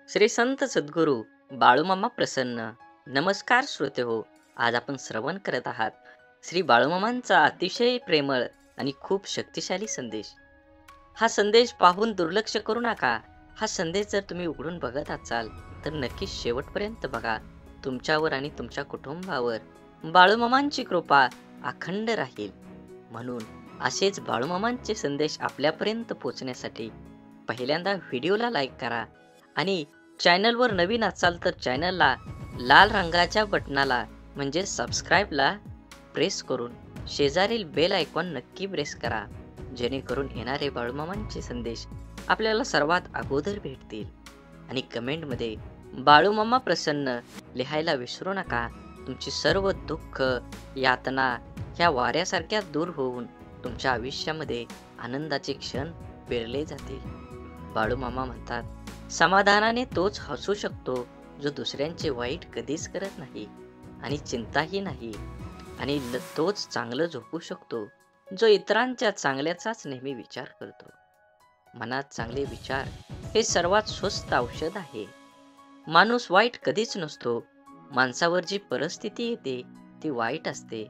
श्री संत सद्गुरू बाळूमामा प्रसन्न. नमस्कार श्रोते हो. आज आपण श्रवण करत आहात श्री बाळूमामांचा अतिशय प्रेमळ आणि खूप शक्तिशाली संदेश. हा संदेश पाहून दुर्लक्ष करू नका. हा संदेश जर तुम्ही उघडून बघत असाल तर नक्की शेवटपर्यंत बघा. तुमच्यावर आणि तुमच्या कुटुंबावर बाळूमामांची कृपा अखंड राहील. म्हणून असेच बाळूमामांचे संदेश आपल्यापर्यंत पोहोचण्यासाठी पहिल्यांदा व्हिडिओला लाईक करा आणि चॅनलवर नवीन असाल तर चॅनलला लाल रंगाच्या बटनाला म्हणजे सबस्क्राईबला प्रेस करून शेजारील बेल आयकॉन नक्की प्रेस करा, जेणेकरून येणारे बाळूमामांचे संदेश आपल्याला सर्वात अगोदर भेटतील. आणि कमेंटमध्ये बाळूमामा प्रसन्न लिहायला विसरू नका. तुमची सर्व दुःख यातना ह्या वाऱ्यासारख्या दूर होऊन तुमच्या आयुष्यामध्ये आनंदाचे क्षण पेरले जातील. बाळूमामा म्हणतात, समाधानाने तोच हसू शकतो जो दुसऱ्यांचे वाईट कधीच करत नाही आणि चिंताही नाही, आणि तोच चांगलं झोपू शकतो जो इतरांच्या चांगल्याचाच नेहमी विचार करतो. मनात चांगले विचार हे सर्वात स्वस्त औषध आहे. माणूस वाईट कधीच नसतो. माणसावर जी परिस्थिती येते ती वाईट असते.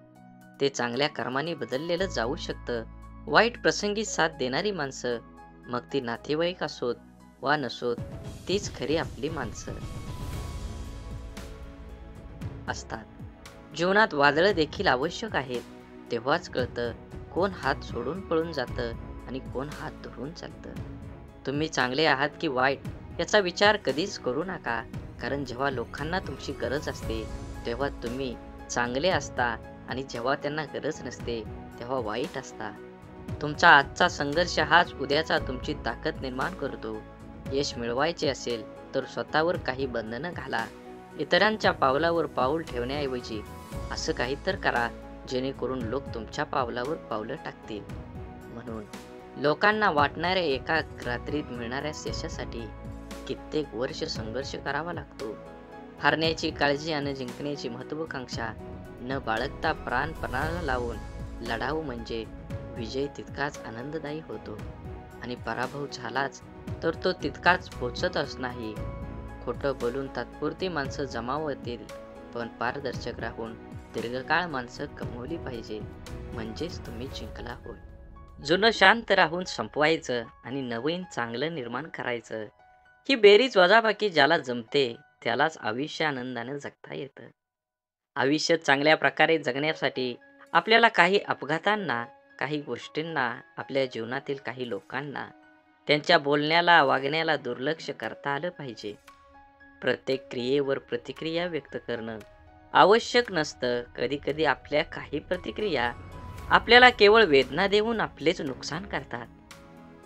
ते चांगल्या कर्माने बदललेलं जाऊ शकतं. वाईट प्रसंगी साथ देणारी माणसं, मग ती नातेवाईक असोत वा नसोत, तीच खरी आपली माणसं असतात. जीवनात वादळं देखील आवश्यक आहेत. तेव्हाच कळतं कोण हात सोडून पळून जातं आणि कोण हात धरून चालतं. तुम्ही चांगले आहात की वाईट याचा विचार कधीच करू नका, कारण जेव्हा लोकांना तुमची गरज असते तेव्हा तुम्ही चांगले असता आणि जेव्हा त्यांना गरज नसते तेव्हा वाईट असता. तुमचा आजचा संघर्ष हाच उद्याचा तुमची ताकद निर्माण करतो. यश मिळवायचे असेल तर स्वतःवर काही बंधनं घाला. इतरांच्या पावलावर पाऊल ठेवण्याऐवजी असं काही तर करा जेणेकरून लोक तुमच्या पावलावर पावलं टाकतील. म्हणून लोकांना वाटणाऱ्या एका रात्रीत मिळणाऱ्या यशासाठी कित्येक वर्ष संघर्ष करावा लागतो. हारण्याची काळजी आणि जिंकण्याची महत्वाकांक्षा न बाळगता प्राणाला लावून लढावं म्हणजे विजय तितकाच आनंददायी होतो, आणि पराभव झालाच तर तो तितकाच पोचतच नाही. खोटं बोलून तात्पुरती माणसं जमावतील, पण पारदर्शक राहून दीर्घकाळ माणसं कमवली पाहिजे, म्हणजेच तुम्ही जिंकला होय. जुनं शांत राहून संपवायचं आणि नवीन चांगलं निर्माण करायचं. ही बेरीज वजाबाकी ज्याला जमते त्यालाच आयुष्य आनंदाने जगता येतं. आयुष्य चांगल्या प्रकारे जगण्यासाठी आपल्याला काही अपघातांना, काही गोष्टींना, आपल्या जीवनातील काही लोकांना, त्यांच्या बोलण्याला वागण्याला दुर्लक्ष करता आलं पाहिजे. प्रत्येक क्रियेवर प्रतिक्रिया व्यक्त करणं आवश्यक नसतं. कधी कधी आपल्या काही प्रतिक्रिया आपल्याला केवळ वेदना देऊन आपलेच नुकसान करतात.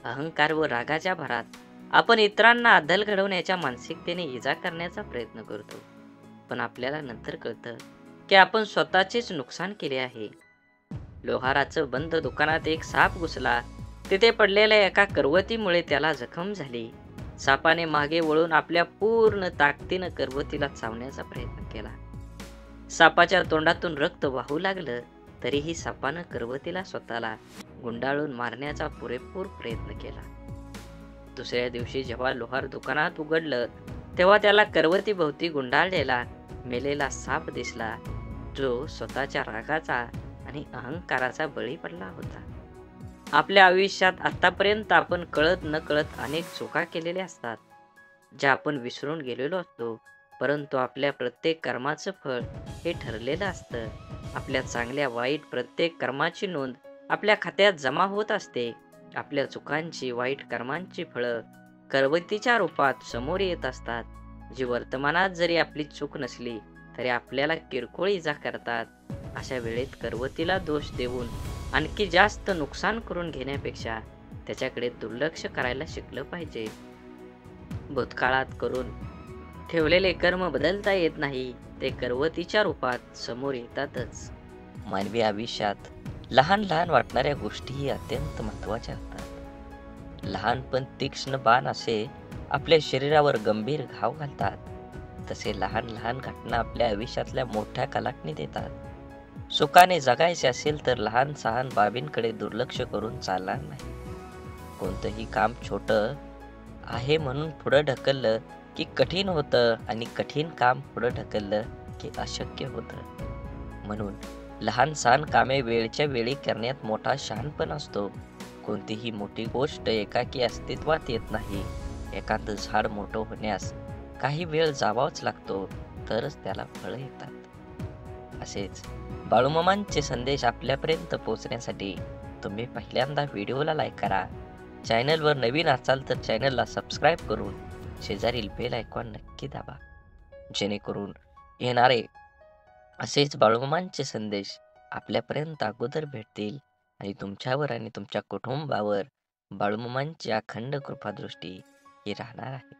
अहंकार व रागाच्या भरात आपण इतरांना अद्दल घडवण्याच्या मानसिकतेने इजा करण्याचा प्रयत्न करतो, पण आपल्याला नंतर कळतं की आपण स्वतःचेच नुकसान केले आहे. लोहाराचं बंद दुकानात एक साप घुसला. तिथे पडलेल्या एका करवतीमुळे त्याला जखम झाली. सापाने मागे वळून आपल्या पूर्ण ताकदीनं करवतीला चावण्याचा प्रयत्न केला. सापाच्या तोंडातून रक्त वाहू लागलं, तरीही सापानं करवतीला स्वतःला गुंडाळून मारण्याचा पुरेपूर प्रयत्न केला. दुसऱ्या दिवशी जेव्हा लोहार दुकानात उघडलं तेव्हा त्याला करवतीभोवती गुंडाळलेला मेलेला साप दिसला, जो स्वतःच्या रागाचा आणि अहंकाराचा बळी पडला होता. आपल्या आयुष्यात आतापर्यंत आपण कळत न कळत अनेक चुका केलेल्या असतात, ज्या आपण विसरून गेलेलो असतो. परंतु आपल्या प्रत्येक कर्माचं फळ हे ठरलेलं असतं. आपल्या चांगल्या वाईट प्रत्येक कर्माची नोंद आपल्या खात्यात जमा होत असते. आपल्या चुकांची, वाईट कर्मांची फळं करवतीच्या रूपात समोर येत असतात, जी वर्तमानात जरी आपली चूक नसली तरी आपल्याला किरकोळ इजा करतात. अशा वेळेत करवतीला दोष देऊन आणखी जास्त नुकसान करून घेण्यापेक्षा त्याच्याकडे दुर्लक्ष करायला शिकलं पाहिजे. भूतकाळात करून ठेवलेले कर्म बदलता येत नाही, ते करवतीच्या रूपात समोर येतातच. मानवी आयुष्यात लहान लहान वाटणाऱ्या गोष्टीही अत्यंत महत्त्वाच्या असतात. लहानपण तीक्ष्ण बाण असे आपल्या शरीरावर गंभीर घाव घालतात, तसे लहान लहान घटना आपल्या आयुष्यातल्या मोठ्या कलाटणी देतात. सुखाने जगायचे असेल तर लहान सहान बाबींकडे दुर्लक्ष करून चालणार नाही. कोणतंही काम छोटं आहे म्हणून पुढं ढकललं की कठीण होतं आणि कठीण काम पुढे ढकललं की अशक्य होतं. म्हणून लहान सहान कामे वेळच्या वेळी करण्यात मोठा शहाणपण असतो. कोणतीही मोठी गोष्ट एकाकी अस्तित्वात येत नाही. एखादं झाड मोठं होण्यास काही वेळ जावाच लागतो, तरच त्याला फळं येतात. असेच बाळूमामांचे संदेश आपल्यापर्यंत पोहोचण्यासाठी तुम्ही पहिल्यांदा व्हिडिओला लाईक करा. चॅनलवर नवीन असाल तर चॅनलला सबस्क्राईब करून शेजारील बेल आयकॉन नक्की दाबा, जेणेकरून येणारे असेच बाळूमामांचे संदेश आपल्यापर्यंत अगोदर भेटतील आणि तुमच्यावर आणि तुमच्या कुटुंबावर बाळूमामांची अखंड कृपादृष्टी ही राहणार आहे.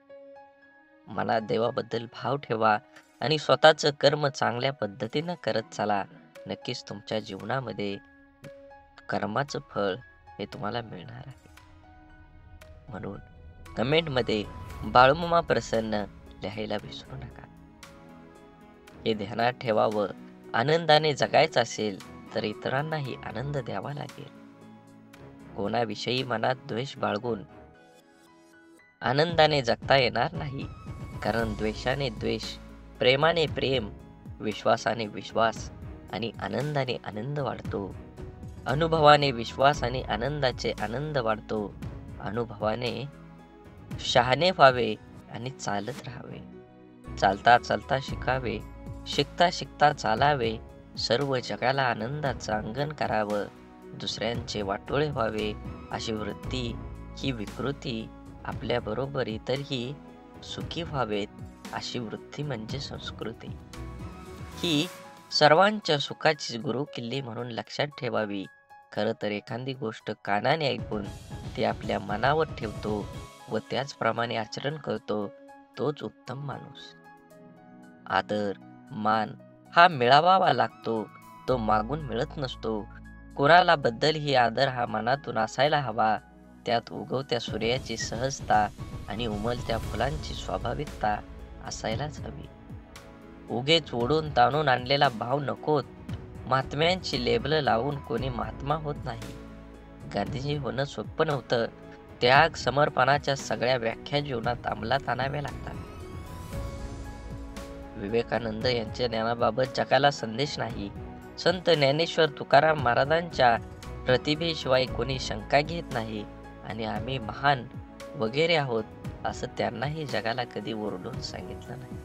मनात देवाबद्दल भाव ठेवा आणि स्वतःचं कर्म चांगल्या पद्धतीनं करत चला. नक्कीच तुमच्या जीवनामध्ये कर्माचं फळ हे तुम्हाला मिळणार आहे. म्हणून कमेंटमध्ये बाळूमामा प्रसन्न लिहायला विसरू नका. हे ध्यानात ठेवावं. आनंदाने जगायचं असेल तर इतरांनाही आनंद द्यावा लागेल. कोणाविषयी मनात द्वेष बाळगून आनंदाने जगता येणार नाही. कारण द्वेषाने द्वेष, प्रेमाने प्रेम, विश्वासाने विश्वास आणि आनंदाने आनंद वाढतो. अनुभवाने विश्वास आणि आनंदाचे आनंद वाढतो. अनुभवाने शहाणे व्हावे आणि चालत राहावे. चालता चालता शिकावे, शिकता शिकता चालावे. सर्व जगाला आनंदाचं अंगण करावं. दुसऱ्यांचे वाटोळे व्हावे अशी वृत्ती, ही विकृती आपल्याबरोबर इतरही सुखी व्हावेत अशी वृत्ती म्हणजे संस्कृती. ही सर्वांच्या सुखाची गुरुकिल्ली म्हणून लक्षात ठेवावी. खरं तर एखादी गोष्ट कानाने ऐकून ती आपल्या मनावर ठेवतो व त्याचप्रमाणे आचरण करतो, तोच उत्तम माणूस. आदर, मान हा मिळावा लागतो, तो मागून मिळत नसतो. कोणाला बद्दलही आदर हा मनातून असायला हवा. त्यात उगवत्या सूर्याची सहजता आणि उमलत्या फुलांची स्वाभाविकता असायलाच हवी. उगेच ओढून ताणून आणलेला भाव नकोत. महात्म्यांची लेबलं लावून कोणी महात्मा होत नाही. गांधीजी होणं सोपं नव्हतं. त्याग, समर्पणाच्या सगळ्या व्याख्या जीवनात अंमलात आणाव्या लागतात. विवेकानंद यांच्या ज्ञानाबाबत जगाला संदेश नाही. संत ज्ञानेश्वर तुकाराम महाराजांच्या प्रतिभेशिवाय कोणी शंका घेत नाही आणि आम्ही महान वगैरे आहोत असं त्यांनाही जगाला कधी ओरडून सांगितलं नाही.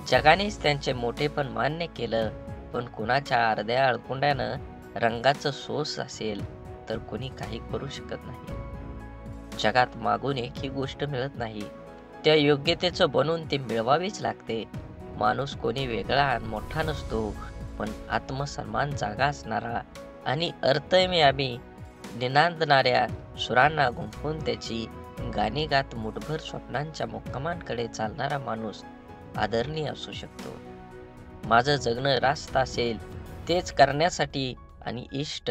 जगानेच त्यांचे मोठेपण मान्य केलं. पण कुणाच्या अर्ध्या अळकुंड्यानं रंगाचं सोस असेल तर कोणी काही करू शकत नाही. जगात मागून एकही गोष्ट मिळत नाही. त्या योग्यतेचं बनून ती मिळवावीच लागते. माणूस कोणी वेगळा आणि मोठा नसतो, पण आत्मसन्मान जागा असणारा आणि अर्थमेयामी निनादणाऱ्या सुरांना गुंफून त्याची गाणी गात मुठभर स्वप्नांच्या मुक्कामांकडे चालणारा माणूस आदरणीय असू शकतो. माझं जगणं रास्त असेल तेच करण्यासाठी आणि इष्ट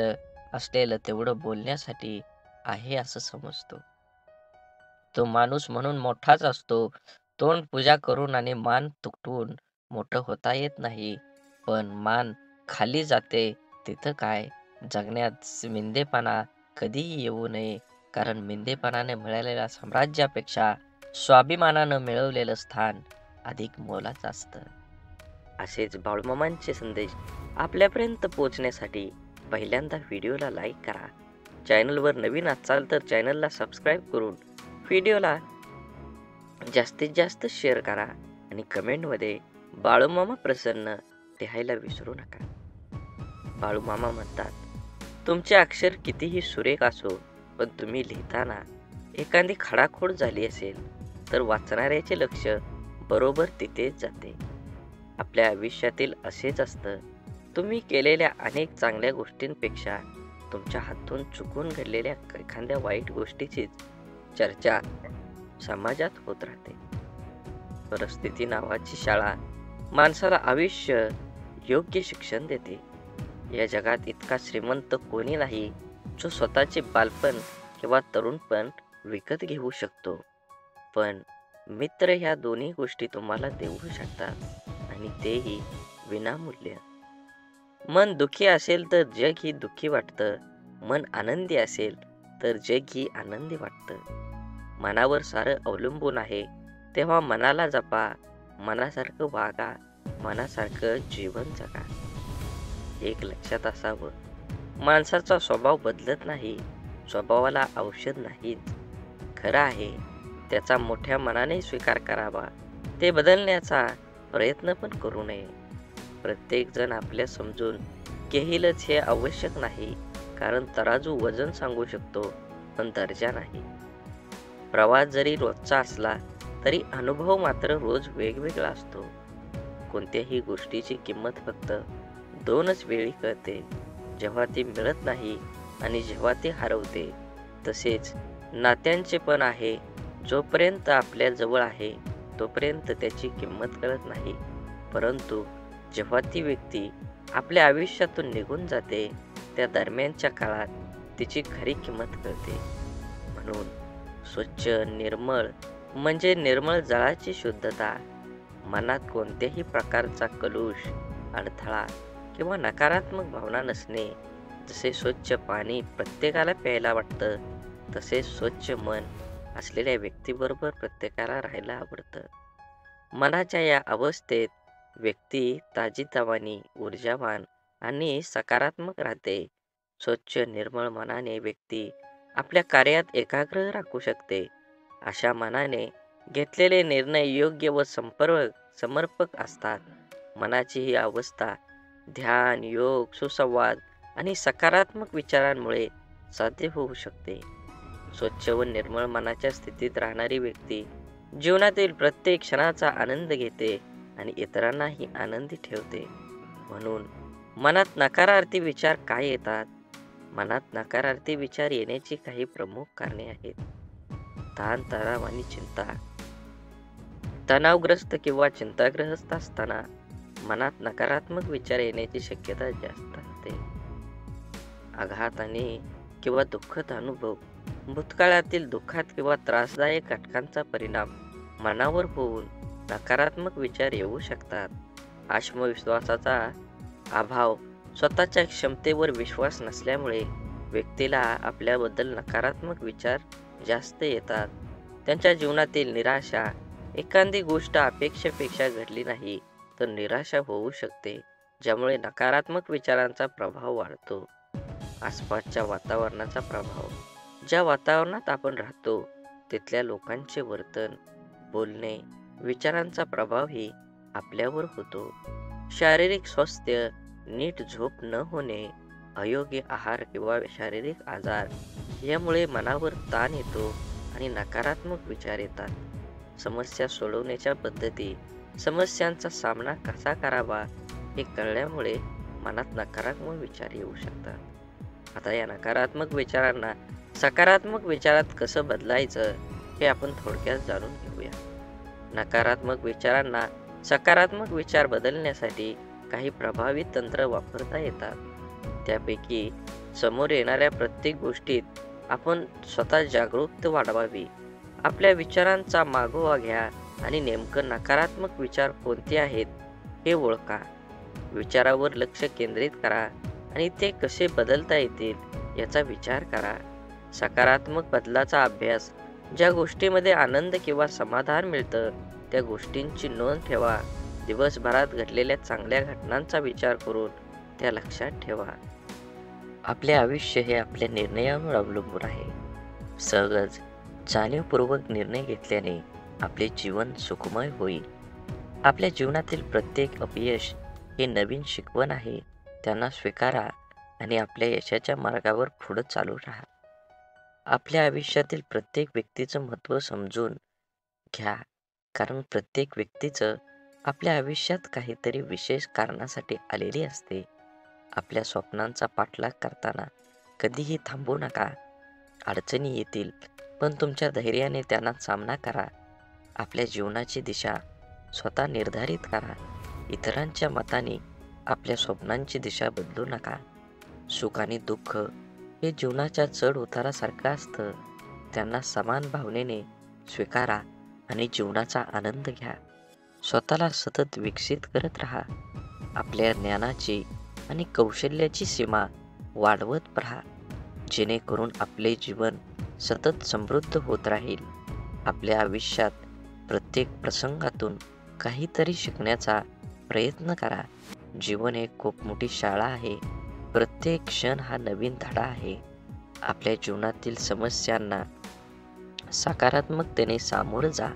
असलेलं तेवढं बोलण्यासाठी आहे असं समजतो. तो माणूस म्हणून मोठाच असतो. तोंड पूजा करून आणि मान तुटवून मोठं होता येत नाही. पण मान खाली जाते तिथं काय? जगण्यात मिंदेपणा कधीही येऊ नये. कारण मिंदेपणाने मिळालेल्या साम्राज्यापेक्षा स्वाभिमानानं मिळवलेलं स्थान अधिक मोलाचं असतं. असेच बाळूमामांचे संदेश आपल्यापर्यंत पोहोचण्यासाठी पहिल्यांदा व्हिडिओला लाईक करा. चॅनलवर नवीन असाल तर चॅनलला सबस्क्राईब करून व्हिडिओला जास्तीत जास्त शेअर करा आणि कमेंटमध्ये बाळूमामा प्रसन्न लिहायला विसरू नका. बाळूमामा म्हणतात, तुमचे अक्षर कितीही सुरेख असो, पण तुम्ही लिहिताना एखादी खडाखोड झाली असेल तर वाचणाऱ्याचे लक्ष बरोबर तिथेच जाते. आपल्या आयुष्यातील असेच असतं. तुम्ही केलेल्या अनेक चांगल्या गोष्टींपेक्षा तुमच्या हातून चुकून घडलेल्या एखाद्या वाईट गोष्टीचीच चर्चा समाजात होत राहते. परिस्थिती नावाची शाळा माणसाला आयुष्य योग्य शिक्षण देते. या जगात इतका श्रीमंत कोणी नाही जो स्वतःचे बालपण किंवा तरुणपण विकत घेऊ शकतो. पण मित्र ह्या दोन्ही गोष्टी तुम्हाला देऊ शकतात आणि तेही विनामूल्य. मन दुःखी असेल तर जग ही दुःखी वाटतं. मन आनंदी असेल तर जग ही आनंदी वाटतं. मनावर सारं अवलंबून आहे. तेव्हा मनाला जपा, मनासारखं वागा, मनासारखं जीवन जगा. एक लक्षात असावं, माणसाचा स्वभाव बदलत नाही, स्वभावाला औषध नाहीच. खरं आहे, त्याचा मोठ्या मनाने स्वीकार करावा. ते बदलण्याचा प्रयत्न पण करू नये. प्रत्येक जण आपल्या समजून घेईलच हे आवश्यक नाही, कारण तराजू वजन सांगू शकतो, पण दर्जा नाही. प्रवास जरी रोजचा असला तरी अनुभव मात्र रोज वेगवेगळा असतो. कोणत्याही गोष्टीची किंमत फक्त दोनच वेळी कळते, जेव्हा ती मिळत नाही आणि जेव्हा ती हरवते. तसेच नात्यांचे पण आहे. जोपर्यंत आपल्या जवळ आहे तोपर्यंत त्याची किंमत कळत नाही, परंतु जेव्हा ती व्यक्ती आपल्या आयुष्यातून निघून जाते त्या दरम्यानच्या काळात तिची खरी किंमत कळते. म्हणून स्वच्छ निर्मळ म्हणजे निर्मळ जळाची शुद्धता. मनात कोणत्याही प्रकारचा कलुष, अडथळा किंवा नकारात्मक भावना नसणे. जसे स्वच्छ पाणी प्रत्येकाला प्यायला वाटतं, तसे स्वच्छ मन असलेल्या व्यक्तीबरोबर प्रत्येकाला राहायला आवडतं. मनाच्या या अवस्थेत व्यक्ती ताजीतवानी, ऊर्जावान आणि सकारात्मक राहते. स्वच्छ निर्मळ मनाने व्यक्ती आपल्या कार्यात एकाग्र राखू शकते. अशा मनाने घेतलेले निर्णय योग्य व समर्पक असतात. मनाची ही अवस्था ध्यान, योग, सुसंवाद आणि सकारात्मक विचारांमुळे साध्य होऊ शकते. स्वच्छ व निर्मळ मनाच्या स्थितीत राहणारी व्यक्ती जीवनातील प्रत्येक क्षणाचा आनंद घेते आणि इतरांनाही आनंदी ठेवते. म्हणून मनात नकारार्थी विचार काय येतात? मनात नकारार्थी विचार येण्याची काही प्रमुख कारणे आहेत. ताणतणाव आणि चिंता. तणावग्रस्त किंवा चिंताग्रस्त असताना मनात नकारात्मक विचार येण्याची शक्यता जास्त असते. आघात आणि किंवा दुःखद अनुभव. भूतकाळातील दुःखात किंवा त्रासदायक घटकांचा परिणाम मनावर होऊन नकारात्मक विचार येऊ शकतात. आत्मविश्वासाचा अभाव. स्वतःच्या क्षमतेवर विश्वास नसल्यामुळे व्यक्तीला आपल्याबद्दल नकारात्मक विचार जास्त येतात. त्यांच्या जीवनातील निराशा. एखादी गोष्ट अपेक्षेपेक्षा घडली नाही तर निराशा होऊ शकते, ज्यामुळे नकारात्मक विचारांचा प्रभाव वाढतो. आसपासच्या वातावरणाचा प्रभाव. ज्या वातावरणात आपण राहतो तिथल्या लोकांचे वर्तन, बोलणे, विचारांचा प्रभावही आपल्यावर होतो. शारीरिक स्वास्थ्य. नीट झोप न होणे, अयोग्य आहार किंवा शारीरिक आजार यामुळे मनावर ताण येतो आणि नकारात्मक विचार येतात. समस्या सोडवण्याच्या पद्धती. समस्यांचा सामना कसा करावा हे कळल्यामुळे मनात नकारात्मक विचार येऊ शकतात. आता या नकारात्मक विचारांना सकारात्मक विचारात कसं बदलायचं हे आपण थोडक्यात जाणून घेऊया. नकारात्मक विचारांना सकारात्मक विचार बदलण्यासाठी काही प्रभावी तंत्र वापरता येतात. त्यापैकी समोर येणाऱ्या प्रत्येक गोष्टीत आपण स्वतः जागरूकता वाढवावी. आपल्या विचारांचा मागोवा घ्या आणि नेमकं नकारात्मक विचार कोणते आहेत हे ओळखा. विचारावर लक्ष केंद्रित करा आणि ते कसे बदलता येतील याचा विचार करा. सकारात्मक बदलाचा अभ्यास. ज्या गोष्टीमध्ये आनंद किंवा समाधान मिळतं त्या गोष्टींची नोंद ठेवा. दिवसभरात घडलेल्या चांगल्या घटनांचा विचार करून त्या लक्षात ठेवा. आपले आयुष्य हे आपल्या निर्णयावर अवलंबून आहे. सहज जाणीवपूर्वक निर्णय घेतल्याने आपले जीवन सुखमय होईल. आपल्या जीवनातील प्रत्येक अपयश हे नवीन शिकवण आहे. त्यांना स्वीकारा आणि आपल्या यशाच्या मार्गावर पुढे चालू राहा. आपल्या आयुष्यातील प्रत्येक व्यक्तीचं महत्त्व समजून घ्या, कारण प्रत्येक व्यक्तीचं आपल्या आयुष्यात काहीतरी विशेष कारणासाठी आलेली असते. आपल्या स्वप्नांचा पाठलाग करताना कधीही थांबू नका. अडचणी येतील, पण तुमच्या धैर्याने त्यांना सामना करा. आपल्या जीवनाची दिशा स्वतः निर्धारित करा. इतरांच्या मताने आपल्या स्वप्नांची दिशा बदलू नका. सुख आणि दुःख हे जीवनाच्या चढ उतारासारखं असतं. त्यांना समान भावनेने स्वीकारा आणि जीवनाचा आनंद घ्या. स्वतःला सतत विकसित करत राहा. आपल्या ज्ञानाची आणि कौशल्याची सीमा वाढवत राहा, जेणेकरून आपले जीवन सतत समृद्ध होत राहील. आपल्या आयुष्यात प्रत्येक प्रसंगातून काहीतरी शिकण्याचा प्रयत्न करा. जीवन एक खूप मोठी शाळा आहे. प्रत्येक क्षण हा नवीन धडा आहे. आपल्या जीवनातील समस्यांना सकारात्मकतेने सामोरं जा.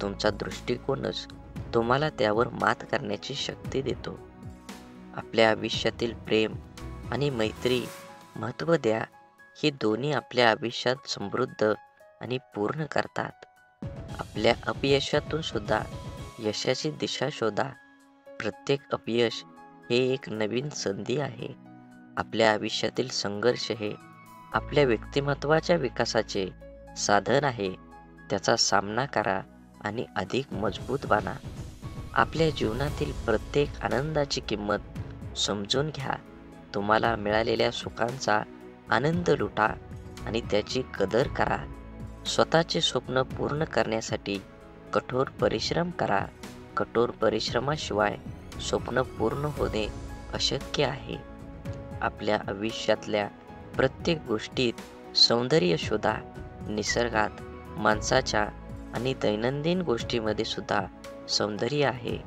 तुमचा दृष्टिकोनच तुम्हाला त्यावर मात करण्याची शक्ती देतो. आपल्या आयुष्यातील प्रेम आणि मैत्री महत्त्व द्या. ही दोन्ही आपल्या आयुष्यात समृद्ध आणि पूर्ण करतात. आपल्या अपयशातून सुद्धा यशाची दिशा शोधा. प्रत्येक अपयश हे एक नवीन संधी आहे. आपल्या आयुष्यातील संघर्ष हे आपल्या व्यक्तिमत्वाच्या विकासाचे साधन आहे. त्याचा सामना करा आणि अधिक मजबूत बना. आपल्या जीवनातील प्रत्येक आनंदाची किंमत समजून घ्या. तुम्हाला मिळालेल्या सुखांचा आनंद लुटा आणि त्याची कदर करा. स्वतःचे स्वप्न पूर्ण करण्यासाठी कठोर परिश्रम करा. कठोर परिश्रमाशिवाय स्वप्न पूर्ण होणे अशक्य आहे. आपल्या आयुष्यातल्या प्रत्येक गोष्टीत सौंदर्य शोधा. निसर्गात, माणसाच्या आणि दैनंदिन गोष्टीमध्ये सुद्धा सौंदर्य आहे.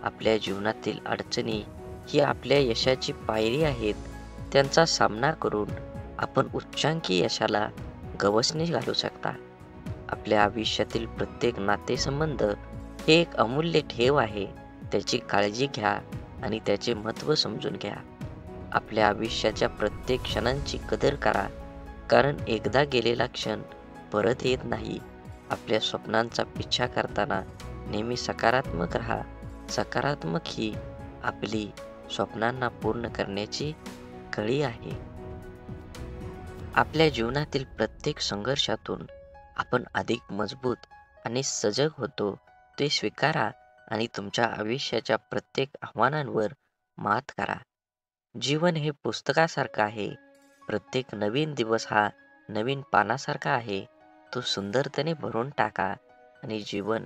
आपल्या जीवनातील अडचणी ही आपल्या यशाची पायरी आहेत. त्यांचा सामना करून आपण उच्चांकी यशाला गवसणी घालू शकता. आपल्या आयुष्यातील प्रत्येक नातेसंबंध हे एक अमूल्य ठेव आहे. त्याची काळजी घ्या आणि त्याचे महत्त्व समजून घ्या. आपल्या आयुष्याच्या प्रत्येक क्षणांची कदर करा, कारण एकदा गेलेला क्षण परत येत नाही. आपल्या स्वप्नांचा पिच्छा करताना नेहमी सकारात्मक राहा. सकारात्मक ही आपली स्वप्नांना पूर्ण करण्याची कळी आहे. आपल्या जीवनातील प्रत्येक संघर्षातून आपण अधिक मजबूत आणि सजग होतो. ते स्वीकारा आणि तुमच्या आयुष्याच्या प्रत्येक आव्हानांवर मात करा. जीवन हे पुस्तकासारखं आहे. प्रत्येक नवीन दिवस हा नवीन पानासारखा आहे. तो सुंदरतेने भरून टाका आणि जीवन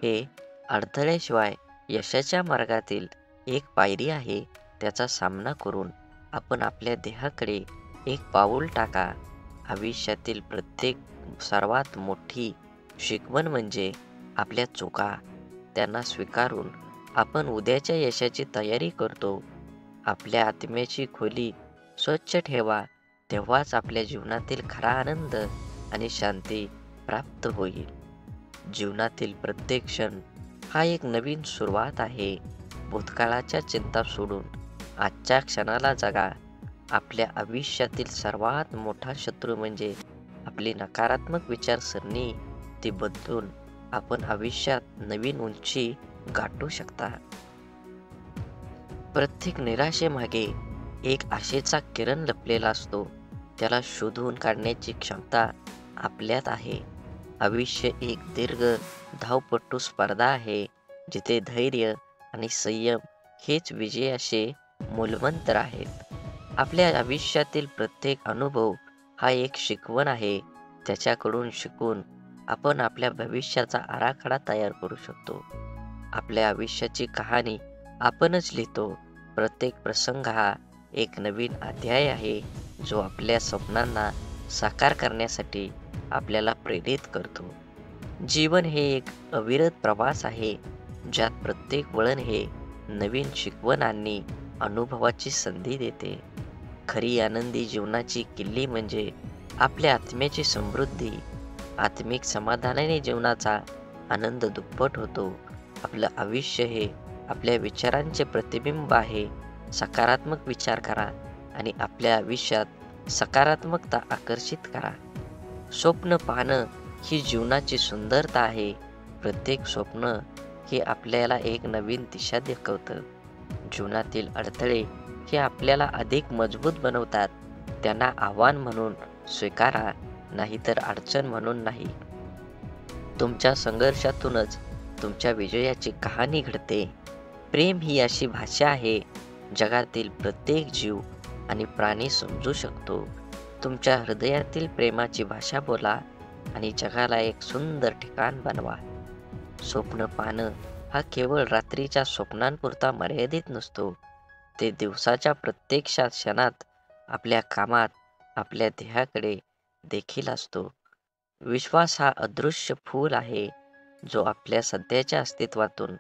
हे अडथळ्याशिवाय यशाच्या मार्गातील एक पायरी आहे. त्याचा सामना करून आपण आपल्या ध्येयाकडे एक पाऊल टाका. आयुष्यातील प्रत्येक सर्वात मोठी शिकवण म्हणजे आपल्या चुका. त्यांना स्वीकारून आपण उद्याच्या यशाची तयारी करतो. आपल्या आत्म्याची खोली स्वच्छ ठेवा. तेव्हाच आपल्या जीवनातील खरा आनंद आणि शांती प्राप्त होईल. जीवनातील प्रत्येक क्षण हा एक नवीन सुरुवात आहे. भूतकाळाच्या चिंता सोडून आजच्या क्षणाला जगा. आपल्या आयुष्यातील सर्वात मोठा शत्रू म्हणजे आपली नकारात्मक विचारसरणी. ती बदलून आपण आयुष्यात नवीन उंची गाठू शकता. प्रत्येक निराशेमागे एक आशेचा किरण लपलेला असतो. त्याला शोधून काढण्याची क्षमता आपल्यात आहे. आयुष्य एक दीर्घ धावपटू स्पर्धा आहे, जिथे धैर्य आणि संयम हेच विजयाचे मूलमंत्र आहेत. आपल्या आयुष्यातील प्रत्येक अनुभव हा एक शिकवण आहे. त्याच्याकडून शिकून आपण आपल्या भविष्याचा आराखडा तयार करू शकतो. आपल्या आयुष्याची कहाणी आपणच लिहितो. प्रत्येक प्रसंग हा एक नवीन अध्याय आहे, जो आपल्या स्वप्नांना साकार करण्यासाठी आपल्याला प्रेरित करतो. जीवन हे एक अविरत प्रवास आहे, ज्यात प्रत्येक वळण हे नवीन शिकवण आणि अनुभवाची संधी देते. खरी आनंदी जीवनाची किल्ली म्हणजे आपल्या आत्म्याची समृद्धी. आत्मिक समाधानाने जीवनाचा आनंद दुप्पट होतो. आपलं आयुष्य हे आपल्या विचारांचे प्रतिबिंब आहे. सकारात्मक विचार करा आणि आपल्या आयुष्यात सकारात्मकता आकर्षित करा. स्वप्न पाहणं ही जीवनाची सुंदरता आहे. प्रत्येक स्वप्न हे आपल्याला एक नवीन दिशा दाखवतं. जीवनातील अडथळे हे आपल्याला अधिक मजबूत बनवतात. त्यांना आव्हान म्हणून स्वीकारा, नाहीतर अडचण म्हणून नाही. तुमच्या संघर्षातूनच तुमच्या विजयाची कहाणी घडते. प्रेम ही अशी भाषा आहे जगातील प्रत्येक जीव आणि प्राणी समजू शकतो. तुमच्या हृदयातील प्रेमाची भाषा बोला आणि जगाला एक सुंदर ठिकाण बनवा. स्वप्न पाहणं हा केवळ रात्रीच्या स्वप्नांपुरता मर्यादित नसतो. ते दिवसाच्या प्रत्येक क्षणात आपल्या कामात, आपल्या ध्येयाकडे देखील असतो. विश्वास हा अदृश्य फूल आहे. जो आपल्या सध्याच्या अस्तित्वातून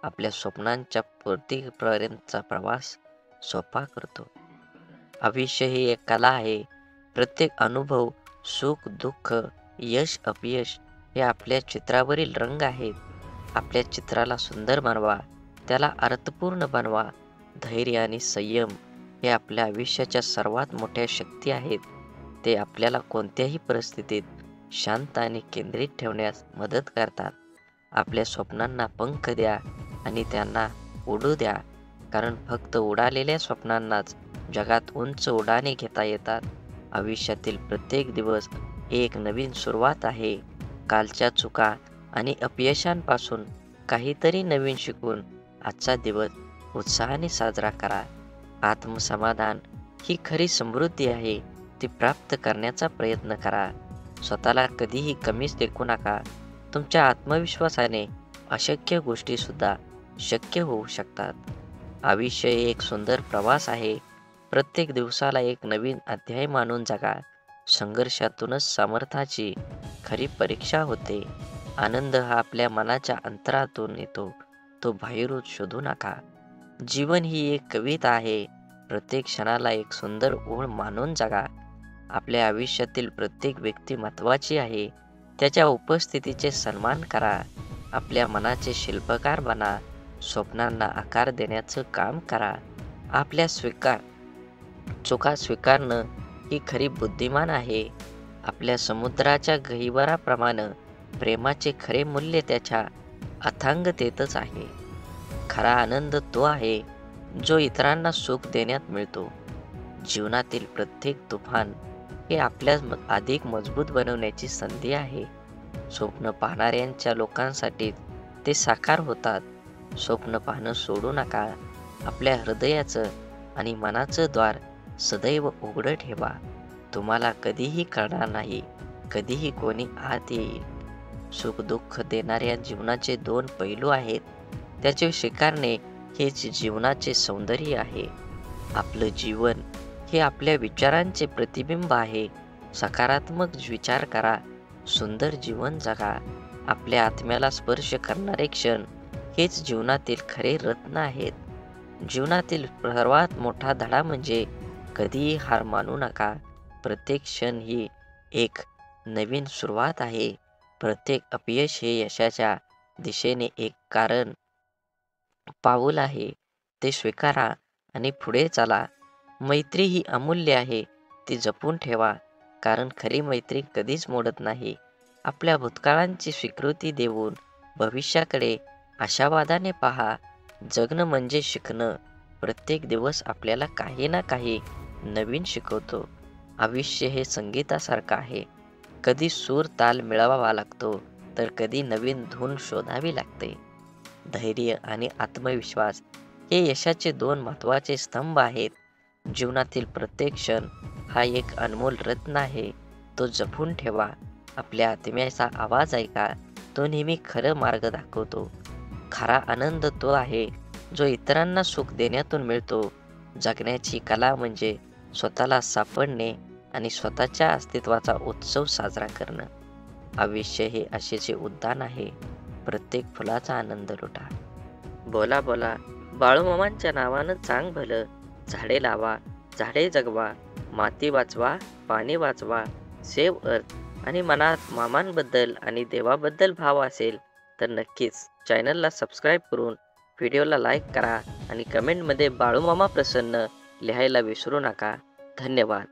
आपल्या स्वप्नांच्या पूर्तीपर्यंतचा प्रवास सोपा करतो. आयुष्य ही एक कला आहे. प्रत्येक अनुभव, सुख, दुःख, यश, अपयश हे आपल्या चित्रावरील रंग आहेत. आपल्या चित्राला सुंदर बनवा, त्याला अर्थपूर्ण बनवा. धैर्य आणि संयम हे आपल्या आयुष्याच्या सर्वात मोठ्या शक्ती आहेत. ते आपल्याला कोणत्याही परिस्थितीत शांत आणि केंद्रित ठेवण्यास मदत करतात. आपल्या स्वप्नांना पंख द्या आणि त्यांना उडू द्या, कारण फक्त उडालेल्या स्वप्नांनाच जगात उंच उड्डाणे घेता येतात. आयुष्यातील प्रत्येक दिवस एक नवीन सुरुवात आहे. कालच्या चुका आणि अपयशांपासून काहीतरी नवीन शिकून आजचा दिवस उत्साहाने साजरा करा. आत्मसमाधान ही खरी समृद्धी आहे. ती प्राप्त करण्याचा प्रयत्न करा. स्वतःला कधीही कमीच लेखू नका. तुमच्या आत्मविश्वासाने अशक्य गोष्टी सुद्धा शक्य होऊ शकतात. आयुष्य हे एक सुंदर प्रवास आहे. प्रत्येक दिवसाला एक नवीन अध्याय मानून जगा. संघर्षातूनच सामर्थ्याची खरी परीक्षा होते. आनंद हा आपल्या मनाच्या अंतरातून येतो, तो बाहेरून शोधू नका. जीवन ही एक कविता आहे. प्रत्येक क्षणाला एक सुंदर ओळ मानून जगा. आपल्या आयुष्यातील प्रत्येक व्यक्ती महत्त्वाची आहे. त्याच्या उपस्थितीचे सन्मान करा. आपल्या मनाचे शिल्पकार बना. स्वप्नांना आकार देण्याचं काम करा. आपल्या चुका स्वीकारणं ही खरी बुद्धिमान आहे. आपल्या समुद्राच्या गहिवराप्रमाणे प्रेमाचे खरे मूल्य त्याच्या अथांगतेतच आहे. खरा आनंद तो आहे जो इतरांना सुख देण्यात मिळतो. जीवनातील प्रत्येक तुफान हे आपल्यास अधिक मजबूत बनवण्याची संधी आहे. स्वप्न पाहणाऱ्यांच्या लोकांसाठी ते साकार होतात. स्वप्न पाहणं सोडू नका. आपल्या हृदयाचं आणि मनाचं द्वार सदैव उघडं ठेवा. तुम्हाला कधीही कळणार नाही कधीही कोणी आत येईल. सुख दुःख देणाऱ्या जीवनाचे दोन पैलू आहेत. त्याचे स्वीकारणे हेच जीवनाचे सौंदर्य आहे. आपलं जीवन हे आपल्या विचारांचे प्रतिबिंब आहे. सकारात्मक विचार करा. सुंदर जीवन जगा. आपल्या आत्म्याला स्पर्श करणारे क्षण हेच जीवनातील खरे रत्न आहेत. जीवनातील सर्वात मोठा धडा म्हणजे कधीही हार मानू नका. प्रत्येक क्षण ही एक नवीन सुरुवात आहे. प्रत्येक अपयश हे यशाच्या दिशेने एक कारण पाऊल आहे. ते स्वीकारा आणि पुढे चला. मैत्री ही अमूल्य आहे. ती जपून ठेवा, कारण खरी मैत्री कधीच मोडत नाही. आपल्या भूतकाळांची स्वीकृती देऊन भविष्याकडे आशावादाने पहा. जगणं म्हणजे शिकणं. प्रत्येक दिवस आपल्याला काही ना काही नवीन शिकवतो. आयुष्य हे संगीतासारखं आहे. कधी सूर ताल मिळवावा लागतो, तर कधी नवीन धून शोधावी लागते. धैर्य आणि आत्मविश्वास हे यशाचे दोन महत्त्वाचे स्तंभ आहेत. जीवनातील प्रत्येक क्षण हा एक अनमोल रत्न आहे. तो जपून ठेवा. आपल्या आत्म्याचा आवाज ऐका. तो नेहमी खरं मार्ग दाखवतो. खरा आनंद तो आहे जो इतरांना सुख देण्यातून मिळतो. जगण्याची कला म्हणजे स्वतःला सापडणे आणि स्वतःच्या अस्तित्वाचा उत्सव साजरा करणं. आयुष्य हे आशेचे उद्यान आहे. प्रत्येक फुलाचा आनंद लुटा. बोला बोला बाळूमामांच्या नावानं चांग भलं. झाडे लावा, झाडे जगवा, माती वाचवा, पाणी वाचवा. सेव्ह अर्थ. आणि मनात मामांबद्दल आणि देवाबद्दल भाव असेल तर नक्कीच चॅनलला सबस्क्राईब करून व्हिडिओला लाईक करा आणि कमेंटमध्ये बाळूमामा प्रसन्न लिहायला विसरू नका. धन्यवाद.